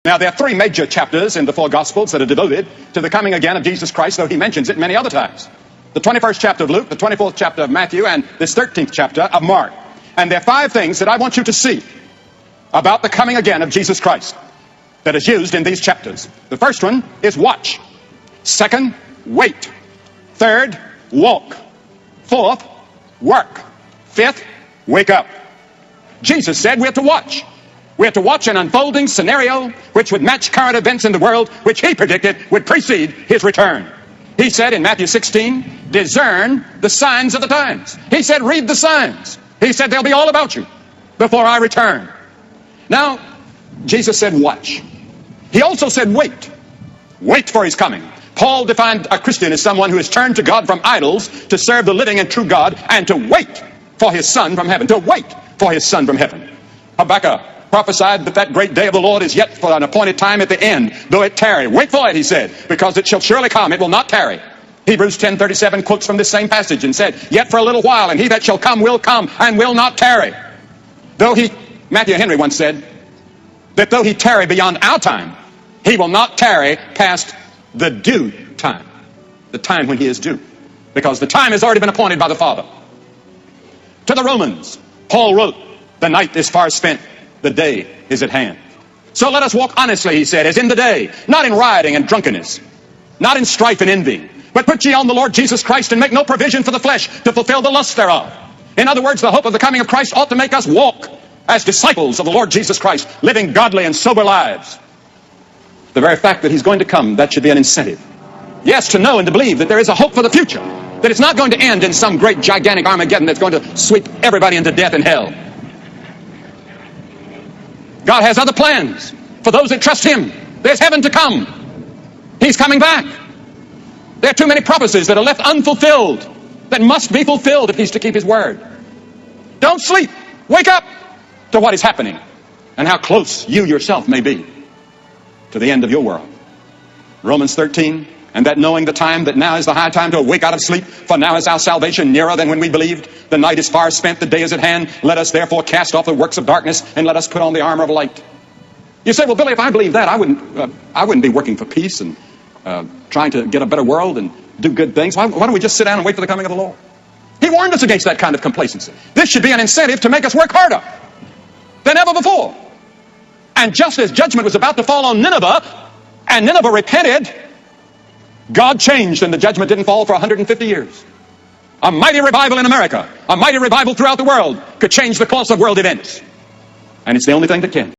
Now, there are three major chapters in the four Gospels that are devoted to the coming again of Jesus Christ, though he mentions it many other times. The 21st chapter of Luke, the 24th chapter of Matthew, and this 13th chapter of Mark. And there are five things that I want you to see about the coming again of Jesus Christ that is used in these chapters. The first one is watch. Second, wait. Third, walk. Fourth, work. Fifth, wake up. Jesus said we have to watch. We have to watch an unfolding scenario which would match current events in the world, which he predicted would precede his return. He said in Matthew 16, discern the signs of the times. He said, read the signs. He said, they'll be all about you before I return. Now, Jesus said, watch. He also said, wait. Wait for his coming. Paul defined a Christian as someone who has turned to God from idols to serve the living and true God, and to wait for his Son from heaven. To wait for his Son from heaven. Habakkuk prophesied that that great day of the Lord is yet for an appointed time at the end, though it tarry. Wait for it, he said, because it shall surely come. It will not tarry. Hebrews 10:37 quotes from this same passage and said, yet for a little while, and he that shall come and will not tarry. Matthew Henry once said that though he tarry beyond our time, he will not tarry past the due time. The time when he is due. Because the time has already been appointed by the Father. To the Romans, Paul wrote, the night is far spent, the day is at hand. So let us walk honestly, he said, as in the day, not in rioting and drunkenness, not in strife and envy, but put ye on the Lord Jesus Christ, and make no provision for the flesh to fulfill the lust thereof. In other words, the hope of the coming of Christ ought to make us walk as disciples of the Lord Jesus Christ, living godly and sober lives. The very fact that he's going to come, that should be an incentive. Yes, to know and to believe that there is a hope for the future, that it's not going to end in some great gigantic Armageddon that's going to sweep everybody into death and hell. God has other plans for those that trust him. There's heaven to come. He's coming back. There are too many prophecies that are left unfulfilled, that must be fulfilled if he's to keep his word. Don't sleep. Wake up to what is happening and how close you yourself may be to the end of your world. Romans 13, and that knowing the time, that now is the high time to awake out of sleep, for now is our salvation nearer than when we believed. The night is far spent, the day is at hand. Let us therefore cast off the works of darkness, and let us put on the armor of light. You say, well, Billy, if I believe that, I wouldn't be working for peace and trying to get a better world and do good things. Why don't we just sit down and wait for the coming of the Lord? He warned us against that kind of complacency. This should be an incentive to make us work harder than ever before. And just as judgment was about to fall on Nineveh, and Nineveh repented, God changed, and the judgment didn't fall for 150 years. A mighty revival in America, a mighty revival throughout the world could change the course of world events. And it's the only thing that can.